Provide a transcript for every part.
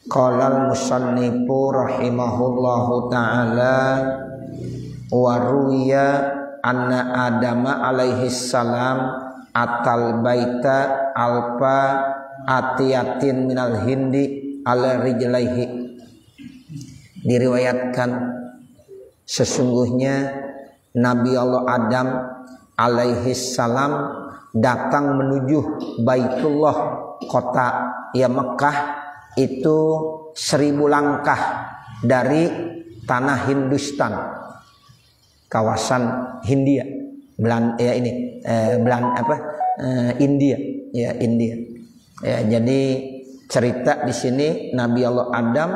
Qala al-musannifu rahimahullahu ta'ala wa ruya anna Adama alaihi salam atal baita alfa atiyatin minal hindi ala rijlaihi. Diriwayatkan sesungguhnya Nabi Allah Adam alaihi salam datang menuju Baitullah, kota ya Mekah, itu 1000 langkah dari tanah Hindustan, kawasan Hindia, India ya, India ya. Jadi cerita di sini Nabi Allah Adam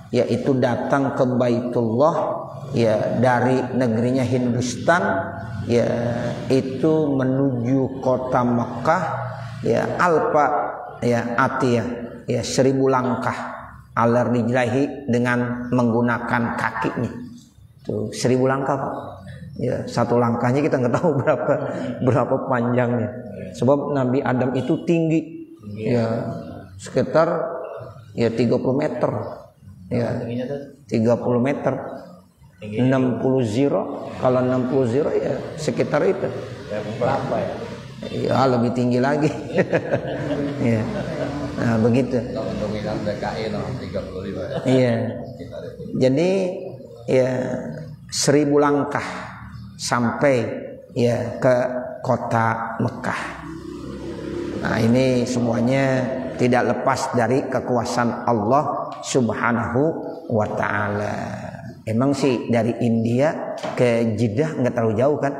yaitu datang ke Baitullah ya dari negerinya Hindustan ya, itu menuju kota Mekah ya, alfa ya atiyah ya 1000 langkah ala rijlahi, dengan menggunakan kakinya. Tuh 1000 langkah Pak. Ya, satu langkahnya kita nggak tahu berapa panjangnya. Sebab Nabi Adam itu tinggi ya, sekitar ya 30 meter. Ya, 30 meter. 60 zero, kalau 60 zero ya sekitar itu. Berapa ya? Ya lebih tinggi lagi. Ya. Nah begitu. Dominan DKI 35. Iya. Jadi ya 1000 langkah sampai ya ke kota Mekah. Nah ini semuanya tidak lepas dari kekuasaan Allah Subhanahu wa ta'ala. Emang sih dari India ke Jeddah nggak terlalu jauh kan?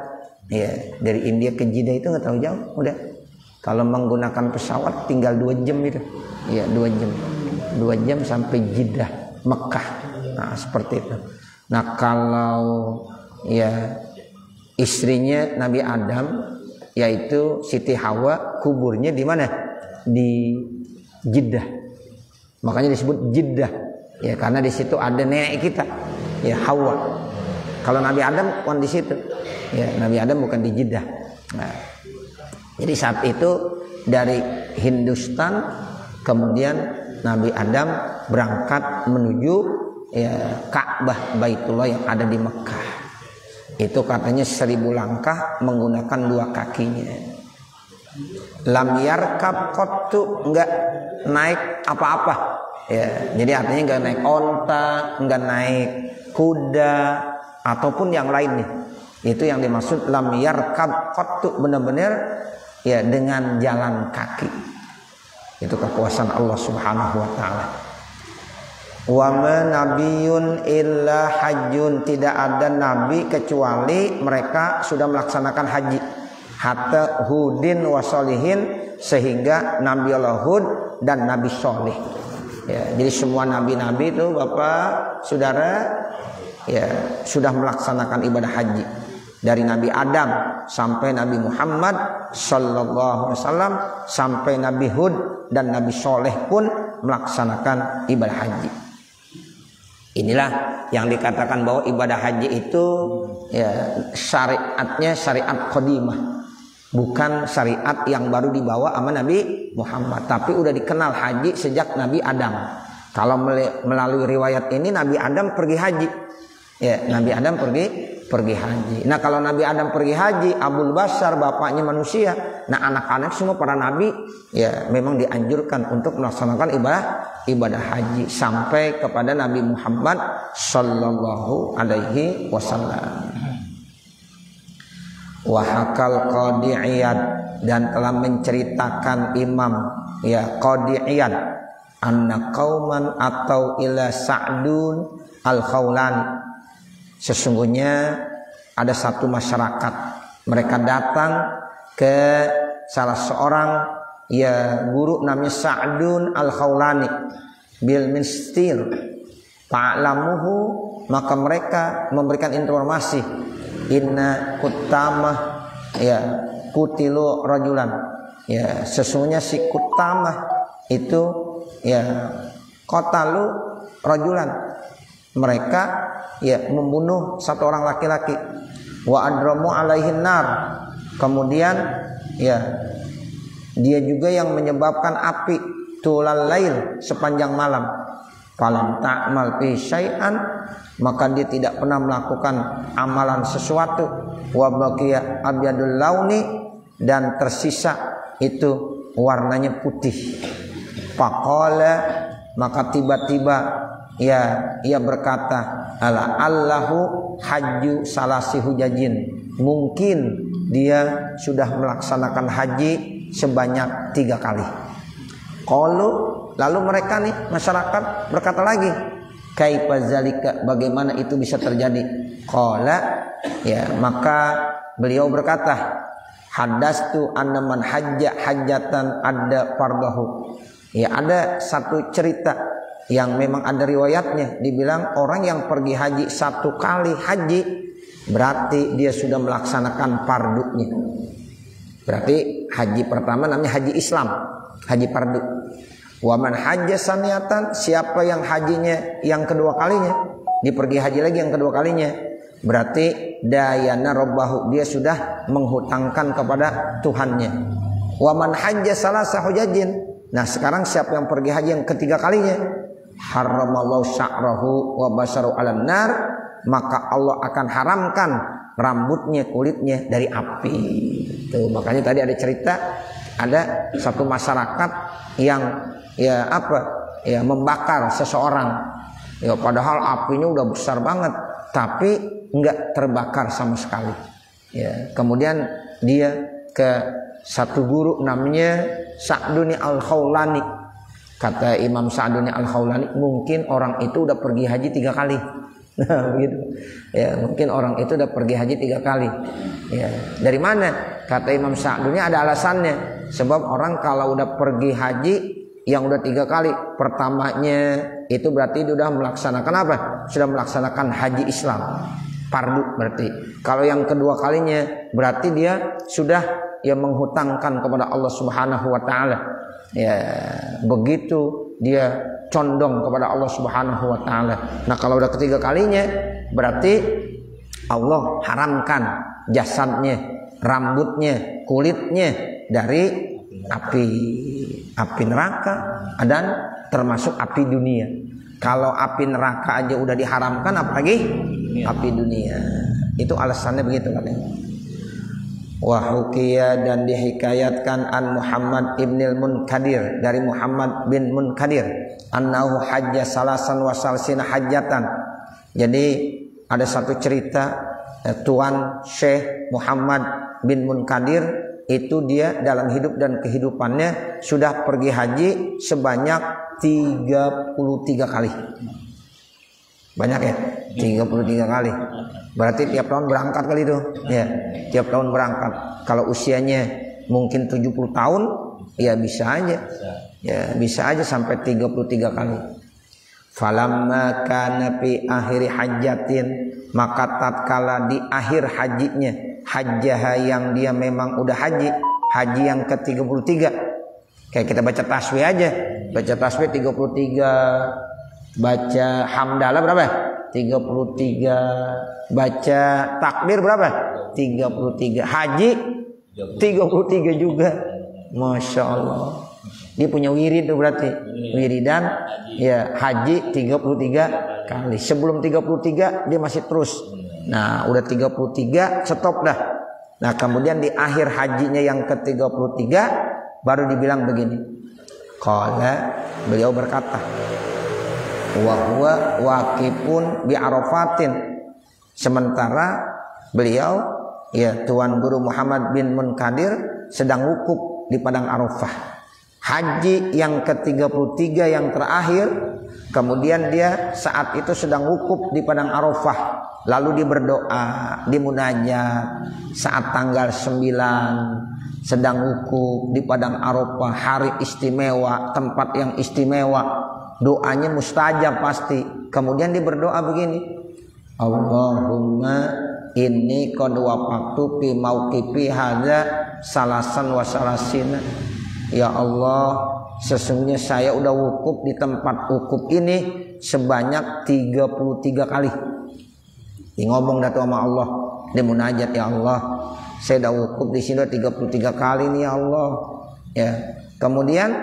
Ya, dari India ke Jeddah itu nggak terlalu jauh, udah. Kalau menggunakan pesawat tinggal 2 jam itu. Ya, 2 jam. 2 jam sampai Jeddah, Mekah. Nah, seperti itu. Nah, kalau ya istrinya Nabi Adam yaitu Siti Hawa, kuburnya di mana? Di Jeddah. Makanya disebut Jeddah. Ya, karena di situ ada nenek kita. Ya, Hawa. Kalau Nabi Adam bukan di situ. Ya, Nabi Adam bukan di Jeddah. Nah, jadi saat itu dari Hindustan kemudian Nabi Adam berangkat menuju ya Ka'bah Baitullah yang ada di Mekah. Itu katanya 1000 langkah menggunakan 2 kakinya. Lam yarkab qattu, enggak naik apa-apa. Ya, jadi artinya enggak naik onta, enggak naik kuda ataupun yang lainnya. Itu yang dimaksud lam yarkab qattu, benar-benar ya dengan jalan kaki. Itu kekuasaan Allah Subhanahu wa taala. Wa ma nabiyyun illa hajjun, tidak ada nabi kecuali mereka sudah melaksanakan haji. Hatta Hudin wa Sholihin, sehingga Nabi Allah Hud dan Nabi Sholih. Ya, jadi semua nabi-nabi itu Bapak Saudara ya sudah melaksanakan ibadah haji. Dari Nabi Adam sampai Nabi Muhammad sallallahu alaihi wasallam, sampai Nabi Hud dan Nabi Sholeh pun melaksanakan ibadah haji. Inilah yang dikatakan bahwa ibadah haji itu ya syariatnya syariat qadimah, bukan syariat yang baru dibawa sama Nabi Muhammad, tapi udah dikenal haji sejak Nabi Adam. Kalau melalui riwayat ini Nabi Adam pergi haji. Ya, Nabi Adam pergi haji. Nah, kalau Nabi Adam pergi haji, Abul Bashar bapaknya manusia. Nah, anak-anak semua para nabi ya memang dianjurkan untuk melaksanakan ibadah haji sampai kepada Nabi Muhammad sallallahu alaihi wasallam. Wa hakal Qadhi Iyad, dan telah menceritakan Imam ya Qadhi Iyad anna qauman atau ila Sa'dun al-Khawlani, sesungguhnya ada satu masyarakat, mereka datang ke salah seorang ya guru namanya Sa'dun al-Khawlani bil mistir ta'lamuhu, maka mereka memberikan informasi inna kutamah ya kutilu rajulan, ya sesungguhnya si Kutamah itu ya qatalu rajulan, mereka ya membunuh satu orang laki-laki. Wa adramu alaihin nar, kemudian ya dia juga yang menyebabkan api tulal lail, sepanjang malam. falam ta'mal fi syai'an, maka dia tidak pernah melakukan amalan sesuatu, wa baqiya abyadul launi, dan tersisa itu warnanya putih. Faqala, maka tiba-tiba ia berkata, ala allahu hajju salasi hujajin, mungkin dia sudah melaksanakan haji sebanyak 3 kali. Qalu, lalu mereka nih masyarakat berkata lagi, kaifa zalika, bagaimana itu bisa terjadi? Qala, maka beliau berkata, hadastu anna man hajja hajjatan ada fardahu. Ada satu cerita yang memang ada riwayatnya, dibilang orang yang pergi haji 1 kali haji berarti dia sudah melaksanakan fardunya. Berarti haji pertama namanya haji Islam, haji fardu. Wa man hajja saniyatan, siapa yang hajinya yang kedua kalinya, dia pergi haji lagi yang kedua kalinya, berarti dayana rabbahu, dia sudah menghutangkan kepada Tuhannya. Wa man hajja salasa hujajin, nah sekarang siapa yang pergi haji yang ketiga kalinya, haramallahu sya'rahu wa basaru 'alan nar, maka Allah akan haramkan rambutnya, kulitnya dari api. Tuh, makanya tadi ada cerita, ada satu masyarakat yang membakar seseorang, padahal apinya udah besar banget tapi enggak terbakar sama sekali. Kemudian dia ke satu guru namanya Sa'duni Al-Khawlani. Kata Imam Sa'duni Al-Khawlani, mungkin orang itu udah pergi haji 3 kali. Nah, begitu. Mungkin orang itu udah pergi haji 3 kali. Dari mana? Kata Imam Sa'duni, ada alasannya. Sebab orang kalau udah pergi haji yang udah 3 kali, pertamanya itu berarti dia udah melaksanakan apa? Sudah melaksanakan haji Islam, fardu berarti. Kalau yang kedua kalinya berarti dia sudah menghutangkan kepada Allah Subhanahu wa taala. Begitu dia condong kepada Allah Subhanahu wa taala. Nah, kalau udah ketiga kalinya berarti Allah haramkan jasadnya, rambutnya, kulitnya dari api neraka dan termasuk api dunia. Kalau api neraka aja udah diharamkan, apalagi api dunia. Itu alasannya begitu katanya. Wa hukiya, dan dihikayatkan an Muhammad ibnil Munkadir, dari Muhammad bin Munkadir, annahu hajja salasan wa salsina hajjatan. Jadi ada satu cerita, Tuan Syekh Muhammad bin Munkadir itu dia dalam hidup dan kehidupannya sudah pergi haji sebanyak 33 kali. Banyak ya, 33 kali. Berarti tiap tahun berangkat kali itu. Tiap tahun berangkat. Kalau usianya mungkin 70 tahun, ya bisa aja. Bisa aja sampai 33 kali. Falamma kana fi akhiri hajjatin, maka tatkala di akhir hajinya, hajjah yang dia memang udah haji yang ke-33. Kayak kita baca tasbih aja. Baca tasbih 33, baca hamdalah berapa? 33, baca takbir berapa? 33, haji 33 juga. Masya Allah. Dia punya wirid tuh berarti. Wiridan haji 33 kali. Sebelum 33 dia masih terus. Nah, udah 33 stop dah. Nah, kemudian di akhir hajinya yang ke-33 baru dibilang begini. Qala, beliau berkata, wa huwa waqifun bi Arafatin. Sementara beliau Tuan Guru Muhammad bin Munkadir sedang wukuf di padang Arafah. Haji yang ke-33 yang terakhir, kemudian dia saat itu sedang wukuf di padang Arafah. Lalu dia berdoa, di munajat saat tanggal 9 sedang wukuf di padang Arafah, hari istimewa, tempat yang istimewa. Doanya mustajab pasti. Kemudian dia berdoa begini, Allahumma inni qad waqaftu fi mauqifi hadza salasan wa salasina. Ya Allah, sesungguhnya saya udah wukuf di tempat wukuf ini sebanyak 33 kali. Dia ngomong dah tuh sama Allah, dia munajat, ya Allah, saya udah wukuf di sini 33 kali nih ya Allah. Kemudian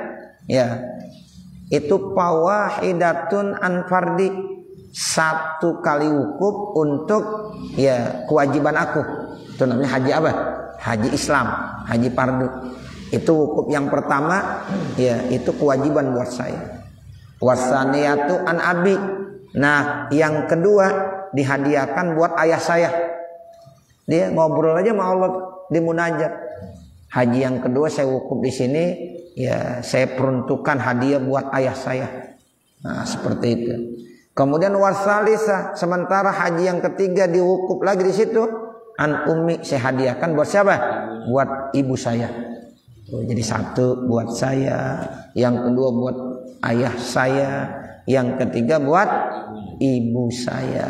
itu fawahidatun an fardi, satu kali wukuf untuk ya kewajiban aku. Itu namanya haji apa? Haji Islam, haji fardu. Itu wukuf yang pertama, ya itu kewajiban buat saya. Wasaniyatu an abi. Nah, yang kedua dihadiahkan buat ayah saya. Dia ngobrol aja sama Allah di munajat. Haji yang kedua saya wukuf di sini, ya saya peruntukkan hadiah buat ayah saya. Nah, seperti itu. Kemudian wasalisa, sementara haji yang ketiga diwukuf lagi di situ, an ummi, saya hadiahkan buat siapa? Buat ibu saya. Jadi satu buat saya, yang kedua buat ayah saya, yang ketiga buat ibu saya.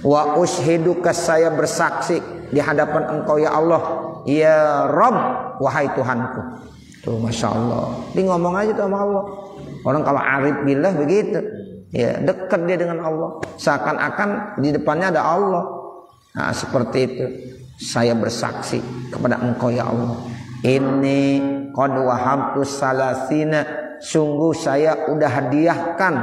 Wa ushiduka, saya bersaksi di hadapan engkau ya Allah, ya Rabb, wahai Tuhanku. Tuh Masya Allah, dia ngomong aja tuh sama Allah. Orang kalau arif billah begitu, ya dekat dia dengan Allah, seakan-akan di depannya ada Allah. Nah seperti itu, saya bersaksi kepada engkau ya Allah, ini qad wahabtu salasina, sungguh saya udah hadiahkan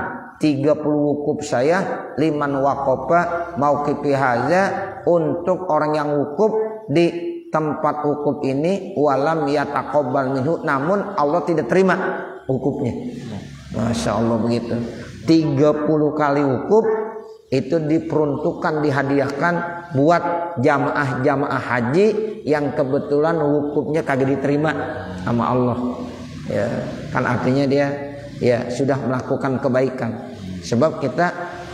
30 wukuf saya, liman waqafa mauqifi hadza, untuk orang yang wukuf di tempat wukuf ini, walam yataqabbal minhu, namun Allah tidak terima wukufnya. Masya Allah begitu. 30 kali wukuf itu diperuntukkan, dihadiahkan buat jamaah-jamaah haji yang kebetulan wukufnya kagak diterima sama Allah. Ya, kan artinya dia ya sudah melakukan kebaikan. Sebab kita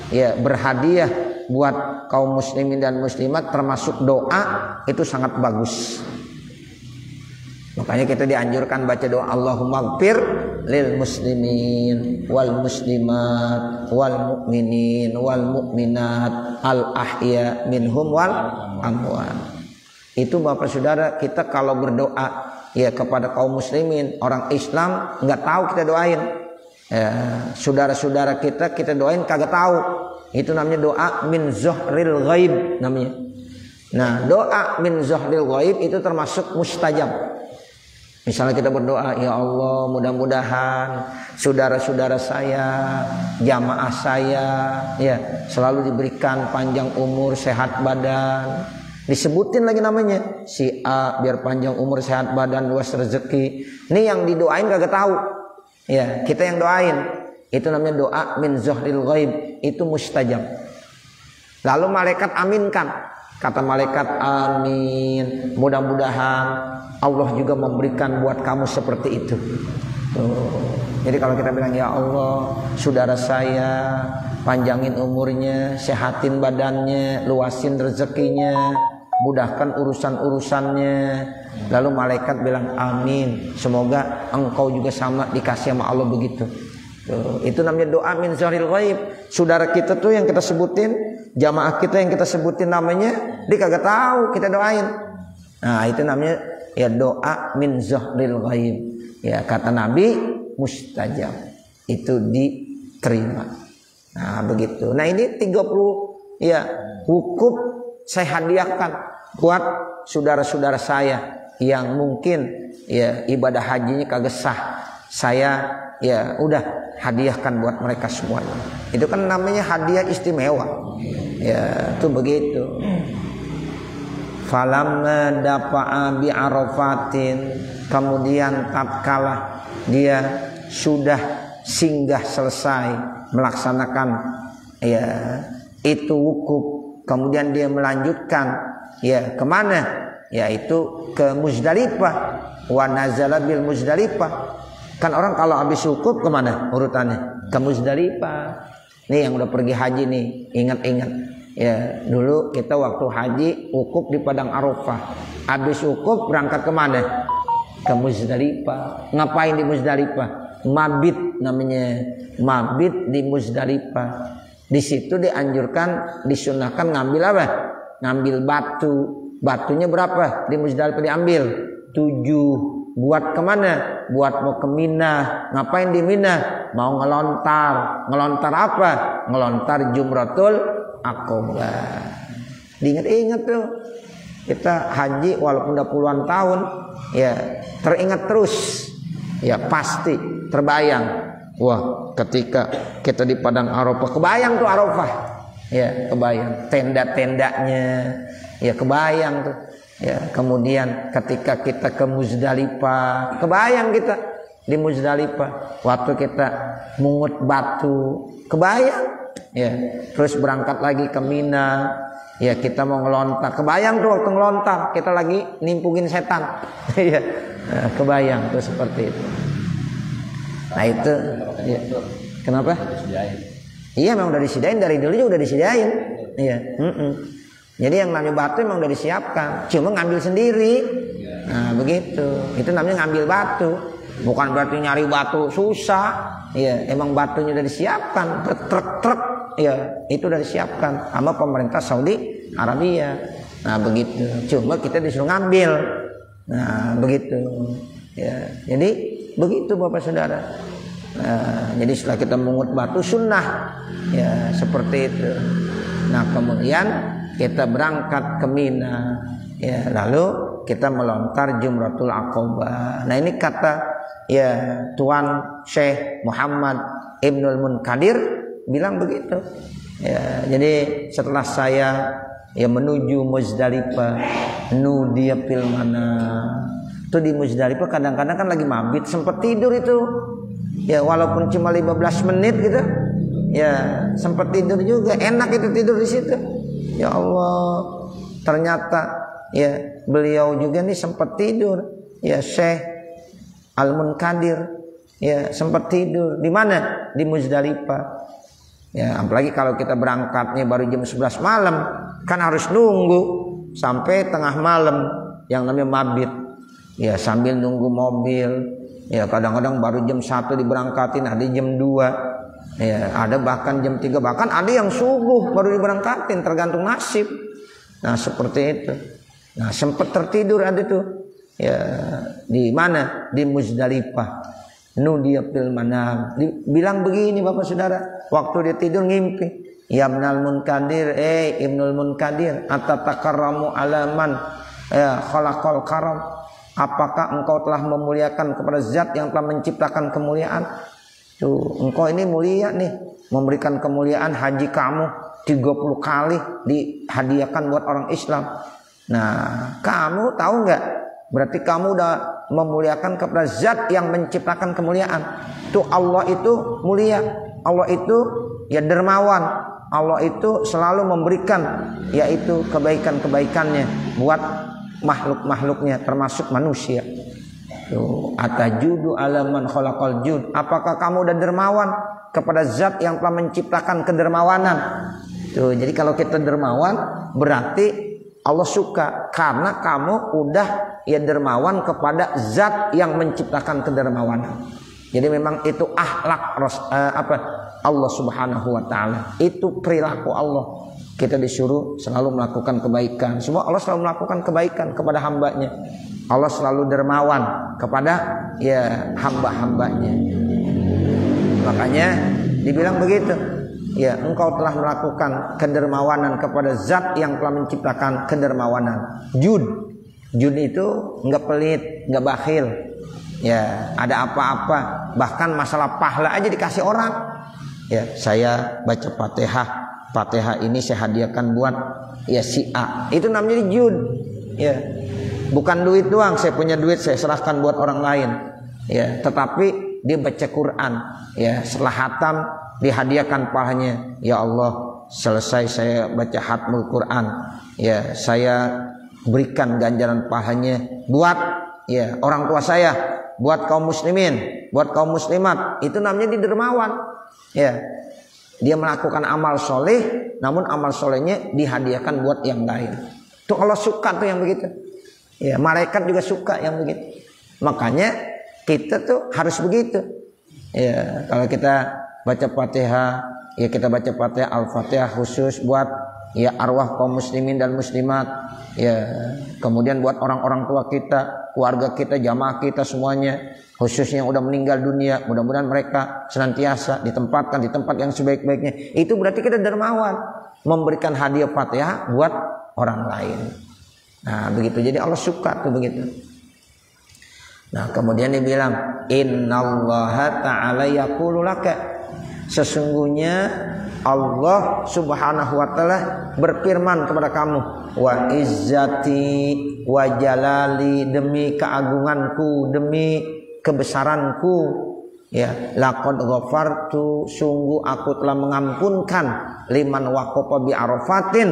ya berhadiah buat kaum muslimin dan muslimat, termasuk doa itu sangat bagus. Makanya kita dianjurkan baca doa Allahumma gfir lil muslimin wal muslimat wal mu'minin wal mu'minat al ahya minhum wal amwat. Itu Bapak Saudara, kita kalau berdoa ya kepada kaum muslimin, orang Islam nggak tahu kita doain. Ya, saudara-saudara kita doain kagak tahu. Itu namanya doa min zahril ghaib namanya. Nah, doa min zahril ghaib itu termasuk mustajab. Misalnya kita berdoa, ya Allah mudah-mudahan saudara-saudara saya, jamaah saya ya selalu diberikan panjang umur, sehat badan. Disebutin lagi namanya, si A biar panjang umur, sehat badan, luas rezeki. Ini yang didoain kagak tahu. Ya, kita yang doain. Itu namanya doa min zahril ghaib, itu mustajab. Lalu malaikat aminkan. Kata malaikat, amin, mudah-mudahan Allah juga memberikan buat kamu seperti itu. Tuh. Jadi kalau kita bilang ya Allah, saudara saya panjangin umurnya, sehatin badannya, luasin rezekinya, mudahkan urusan-urusannya. Lalu malaikat bilang amin, semoga engkau juga sama dikasih sama Allah begitu. Tuh, itu namanya doa min zahril ghaib. Saudara kita tuh yang kita sebutin, jamaah kita yang kita sebutin namanya, dia kagak tahu kita doain. Nah itu namanya ya doa min zahril ghaib. Ya kata Nabi mustajab, itu diterima. Nah begitu. Nah ini 30 ya wukuf saya hadiahkan buat saudara-saudara saya yang mungkin ya ibadah hajinya kagak sah. Saya ya udah hadiahkan buat mereka semuanya. Itu kan namanya hadiah istimewa. Ya, itu begitu. Falamma dafa'a bi Arafatin, kemudian tatkala dia sudah singgah selesai melaksanakan ya itu wukuf, kemudian dia melanjutkan ya kemana? Yaitu ke Muzdalifah. Wa nazala bil Muzdalifah. Kan orang kalau habis wukuf kemana urutannya? Ke Muzdalifah. Nih yang udah pergi haji nih, ingat-ingat. Ya dulu kita waktu haji wukuf di Padang Arafah. Habis wukuf berangkat kemana? Ke Muzdalifah. Ngapain di Muzdalifah? Mabit namanya. Mabit di Muzdalifah. Di situ dianjurkan, disunahkan ngambil apa? Ngambil batu. Batunya berapa? Di Muzdalifah diambil 7. Buat kemana? Buat mau ke Mina. Ngapain di Mina? Mau ngelontar. Ngelontar apa? Ngelontar Jumratul Aqabah. Diingat-ingat tuh. Kita haji walaupun udah puluhan tahun, ya teringat terus. Ya pasti terbayang. Wah, ketika kita di padang Arafah, kebayang tuh Arafah. Ya, kebayang tenda-tendanya. Ya, kebayang tuh. Ya, kemudian ketika kita ke Muzdalifah, kebayang kita di Muzdalifah waktu kita mungut batu, kebayang. Ya, terus berangkat lagi ke Mina. Ya, kita mau ngelontar, kebayang tuh waktu ngelontar kita lagi nimpugin setan. Ya, nah, kebayang tuh seperti itu. Nah itu, ya. Kenapa? Iya, memang udah disediain dari dulu juga udah disediain. Iya. Jadi yang namanya batu memang udah disiapkan, cuma ngambil sendiri. Nah begitu, itu namanya ngambil batu. Bukan berarti nyari batu susah. Iya, emang batunya udah disiapkan, truk-truk. Ya, itu udah disiapkan sama pemerintah Saudi Arabia. Nah begitu, cuma kita disuruh ngambil. Nah begitu. Ya, jadi begitu Bapak Saudara. Nah, jadi setelah kita mengut batu sunnah, ya seperti itu. Nah kemudian kita berangkat ke Mina, ya lalu kita melontar Jumratul Aqabah. Nah ini kata ya Tuan Syekh Muhammad Ibnul Munkadir bilang begitu. Ya, jadi setelah saya ya menuju Muzdalifah, nudiya fil manam. Itu di Muzdalifah kadang-kadang kan lagi mabit, sempat tidur itu. Ya walaupun cuma 15 menit gitu. Ya, sempat tidur juga. Enak itu tidur di situ. Ya Allah. Ternyata ya beliau juga nih sempat tidur. Ya Syekh Al-Munkadir ya sempat tidur. Di mana? Di Muzdalifah. Ya, apalagi kalau kita berangkatnya baru jam 11 malam, kan harus nunggu sampai tengah malam yang namanya mabit. Ya, sambil nunggu mobil. Ya, kadang-kadang baru jam 1 diberangkatin, ada jam 2. Ya, ada bahkan jam 3, bahkan ada yang subuh baru diberangkatin, tergantung nasib. Nah, seperti itu. Nah, sempat tertidur ada tuh. Ya, di mana? Di Muzdalifah. Nudiya fil manam. Bilang begini Bapak Saudara, waktu dia tidur ngimpi. Ya Ibnul Munkadir, Ibnul Munkadir, atatakarramu alaman khalaqal karam. Apakah engkau telah memuliakan kepada zat yang telah menciptakan kemuliaan? Tuh, engkau ini mulia nih, memberikan kemuliaan haji kamu 30 kali dihadiahkan buat orang Islam. Nah, kamu tahu nggak? Berarti kamu udah memuliakan kepada zat yang menciptakan kemuliaan. Tuh Allah itu mulia, Allah itu ya dermawan, Allah itu selalu memberikan yaitu kebaikan-kebaikannya buat makhluk-makhluknya termasuk manusia. Tuh, atajudu alaman khalaqal jud. Apakah kamu udah dermawan kepada zat yang telah menciptakan kedermawanan? Tuh, jadi kalau kita dermawan berarti Allah suka karena kamu udah ya dermawan kepada zat yang menciptakan kedermawanan. Jadi memang itu akhlak Allah Subhanahu wa taala. Itu perilaku Allah. Kita disuruh selalu melakukan kebaikan. Semua Allah selalu melakukan kebaikan kepada hambanya. Allah selalu dermawan kepada ya hamba-hambanya. Makanya dibilang begitu. Ya, engkau telah melakukan kedermawanan kepada zat yang telah menciptakan kedermawanan. Jud itu enggak pelit, enggak bakhil. Ya, ada apa-apa, bahkan masalah pahala aja dikasih orang. Ya, saya baca Fatihah ini saya hadiahkan buat ya si A. Itu namanya jud. Ya. Bukan duit doang, saya punya duit saya serahkan buat orang lain. Ya, tetapi dia baca Quran, ya, setelah hatam dihadiahkan pahalanya. Ya Allah, selesai saya baca hatmul Quran, ya saya berikan ganjaran pahalanya buat ya orang tua saya, buat kaum muslimin, buat kaum muslimat. Itu namanya dermawan. Ya, dia melakukan amal soleh, namun amal solehnya dihadiahkan buat yang lain. Tuh Allah suka tuh yang begitu. Ya, malaikat juga suka yang begitu. Makanya kita tuh harus begitu. Ya, kalau kita baca Fatihah, ya kita baca Fatihah Al-Fatihah khusus buat ya arwah kaum muslimin dan muslimat. Ya, kemudian buat orang-orang tua kita, keluarga kita, jamaah kita semuanya, khususnya yang udah meninggal dunia, mudah-mudahan mereka senantiasa ditempatkan di tempat yang sebaik-baiknya. Itu berarti kita dermawan, memberikan hadiah Fatihah buat orang lain. Nah, begitu. Jadi Allah suka tuh begitu. Nah, kemudian dibilang innallaha ta'ala yaqulu laka, sesungguhnya Allah Subhanahu wa taala berfirman kepada kamu, wa izzati wa jalali, demi keagunganku, demi kebesaranku, ya, laqad ghafartu, sungguh aku telah mengampunkan liman waqafa bi arafatin,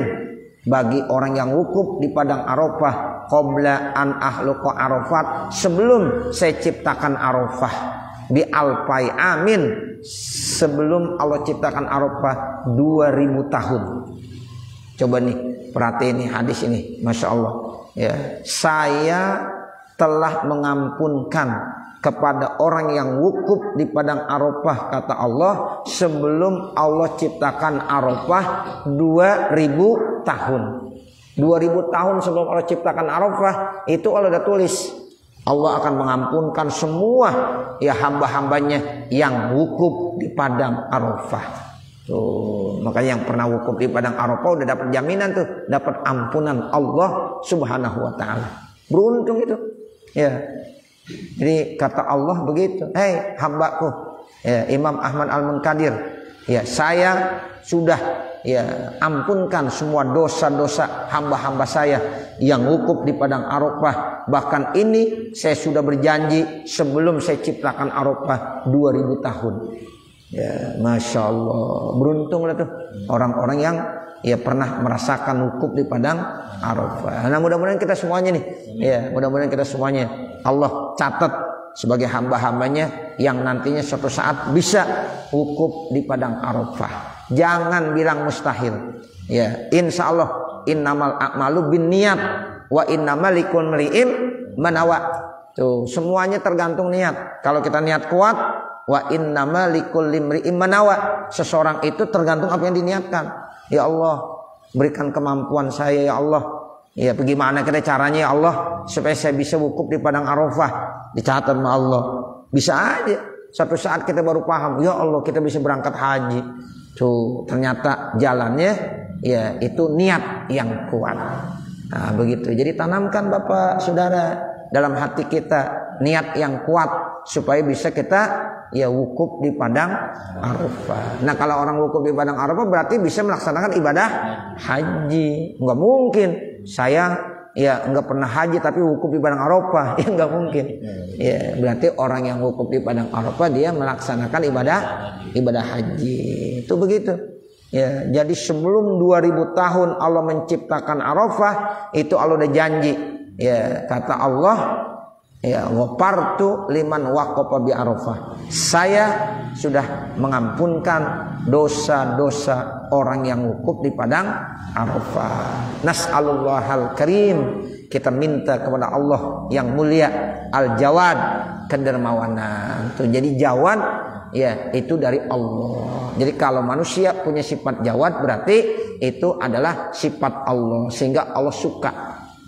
bagi orang yang wukuf di padang Arafah, qabla an akhluqa Arafat, sebelum saya ciptakan Arafah, bi alfai amin, sebelum Allah ciptakan Arafah 2000 tahun. Coba nih perhatiin nih hadis ini, Masya Allah, ya, saya telah mengampunkan kepada orang yang wukuf di padang Arafah, kata Allah, sebelum Allah ciptakan Arafah 2000 tahun. 2000 tahun sebelum Allah ciptakan Arafah, itu Allah udah tulis Allah akan mengampunkan semua ya hamba-hambanya yang wukuf di padang Arafah. Tuh, makanya yang pernah wukuf di padang Arafah udah dapat jaminan tuh, dapat ampunan Allah Subhanahu wa taala. Beruntung itu. Ya. Jadi kata Allah begitu, hei hambaku, ya, Imam Ahmad Al-Munkadir, ya, saya sudah ya ampunkan semua dosa-dosa hamba-hamba saya yang wukuf di padang Arafah. Bahkan ini saya sudah berjanji sebelum saya ciptakan Arafah 2000 tahun. Ya, Masya Allah, beruntung lah tuh orang-orang yang ya pernah merasakan wukuf di padang Arafah. Nah, mudah-mudahan kita semuanya nih, ya, mudah-mudahan kita semuanya Allah catat sebagai hamba-hambanya yang nantinya suatu saat bisa wukuf di padang Arafah. Jangan bilang mustahil. Ya, insya Allah innamal a'malu binniyat wa innamal likulli imri'in ma nawa. Tuh, semuanya tergantung niat. Kalau kita niat kuat, wa innamal likulli imri'in ma nawa. Seseorang itu tergantung apa yang diniatkan. Ya Allah, berikan kemampuan saya ya Allah. Ya, bagaimana kita caranya ya Allah supaya saya bisa wukuf di padang Arafah? Dicatat sama Allah. Bisa aja. Suatu saat kita baru paham, ya Allah kita bisa berangkat haji. Tuh, ternyata jalannya ya itu niat yang kuat. Nah, begitu. Jadi tanamkan Bapak Saudara dalam hati kita niat yang kuat supaya bisa kita ya wukuf di padang Arafah. Nah, kalau orang wukuf di padang Arafah berarti bisa melaksanakan ibadah haji. Enggak mungkin saya ya enggak pernah haji tapi wukuf di padang Arafah. Ya enggak mungkin. Ya, berarti orang yang wukuf di padang Arafah dia melaksanakan ibadah haji. Itu begitu. Ya, jadi sebelum 2000 tahun Allah menciptakan Arafah, itu Allah udah janji. Ya, kata Allah, ya, ghafartu liman waqafa bi Arafah. Saya sudah mengampunkan dosa-dosa orang yang wukuf di padang Arafah. Nas'alullahal karim, kita minta kepada Allah yang mulia, al-jawad, kedermawanan. Tuh, jadi jawad ya itu dari Allah. Jadi kalau manusia punya sifat jawad berarti itu adalah sifat Allah, sehingga Allah suka.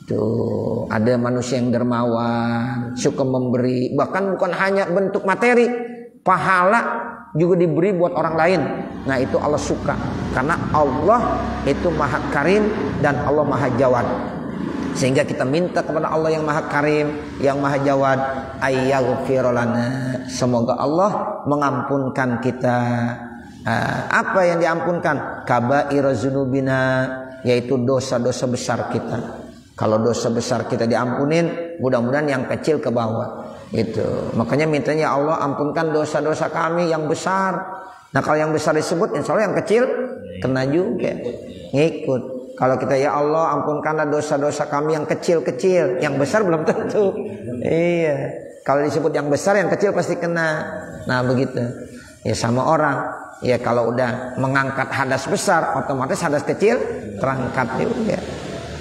Tuh, ada manusia yang dermawan, suka memberi, bahkan bukan hanya bentuk materi, pahala juga diberi buat orang lain. Nah, itu Allah suka karena Allah itu Maha Karim dan Allah Maha Jawad. Sehingga kita minta kepada Allah yang Maha Karim, yang Maha Jawad, ayyaghfir lana, semoga Allah mengampunkan kita. Apa yang diampunkan? Kaba'ir dzunubina, yaitu dosa-dosa besar kita. Kalau dosa besar kita diampunin, mudah-mudahan yang kecil ke bawah. Itu. Makanya mintanya Allah ampunkan dosa-dosa kami yang besar. Nah, kalau yang besar disebut, insya Allah yang kecil kena juga, ngikut. Kalau kita ya Allah ampunkanlah dosa-dosa kami yang kecil-kecil, yang besar belum tentu. Iya. Kalau disebut yang besar, yang kecil pasti kena. Nah, begitu. Ya sama orang. Ya kalau udah mengangkat hadas besar, otomatis hadas kecil terangkat juga.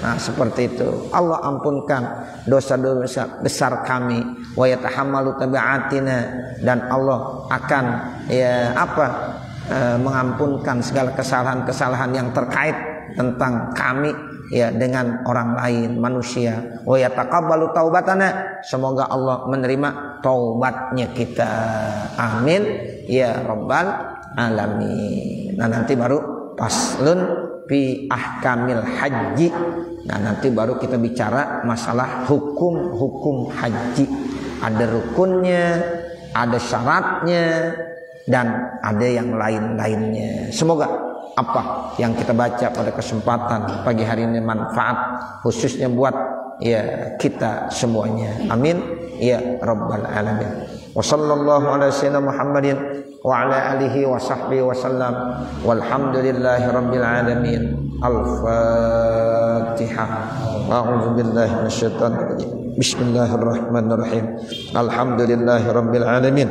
Nah, seperti itu. Allah ampunkan dosa-dosa besar kami, wa yatahammalu tabi'atina, dan Allah akan mengampunkan segala kesalahan-kesalahan yang terkait tentang kami ya dengan orang lain manusia. Wa yataqabbalu taubatana, semoga Allah menerima taubatnya kita. Amin ya rabbal alamin. Nah, nanti baru faslun fi ahkamil haji. Nah, nanti baru kita bicara masalah hukum-hukum haji. ada rukunnya, ada syaratnya, dan ada yang lain-lainnya. Semoga apa yang kita baca pada kesempatan pagi hari ini manfaat khususnya buat ya kita semuanya. Amin ya rabbal alamin. Wa sallallahu ala sayyidina Muhammadin wa ala alihi wa sahbihi wa sallam. Walhamdulillahi rabbil alamin. Al-Fatihah. A'udzu billahi minasyaitonir rajim. Bismillahirrahmanirrahim. Alhamdulillahi rabbil alamin.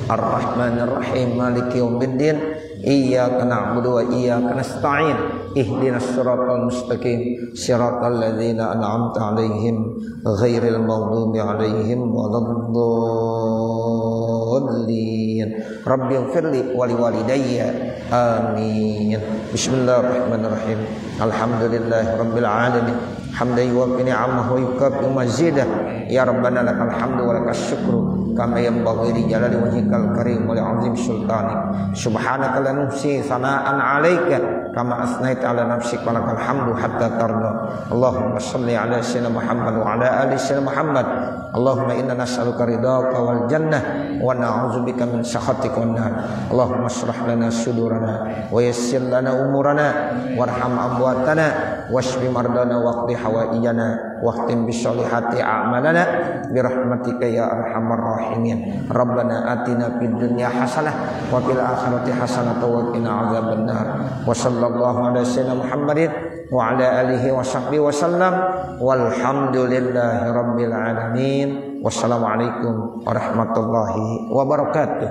Ar-Rahmanir Rahim. Maliki yaumiddin. Iyyaka na'budu wa iyyaka nasta'in. Ihdinas siratal mustaqim. Siratal ladzina an'amta 'alaihim ghairil maghdubi 'alaihim waladdallin. Rabbighfirli wa liwalidayya. Amin. Bismillahirrahmanirrahim. Alhamdulillahirabbil alamin. Hamdan yuwaffi ni'amahu wa yukafi mazidah. Ya Rabbana lakal hamdu wa lakas syukru kama yanbaghi li jalali wajhikal karim wa li 'azimi sultanik. Subhanaka la nuhsi sana'an 'alaika kama asnaita 'ala nafsik wa lakal hamdu hatta tarda. Allahumma shalli 'ala sayyidina Muhammad wa 'ala ali sayyidina Muhammad. Allahumma inna nas'aluka ridhaka wal jannah wa na'udzubika min sakhatika wan nar. Allahumma shrah lana sudurana wa yassir lana umurana warham amwatana washfi mardana waqdi hawaijana waqtim bisolihati a'malana birahmatika ya arhamar rahimin. Rabbana atina fid dunya hasanah wa fil akhirati hasanah wa qina adzabannar. Wa sallallahu ala sayyidina Muhammadin wa ala alihi wa sahbihi wa sallam. Walhamdulillahi rabbil alamin. Wassalamualaikum warahmatullahi wabarakatuh.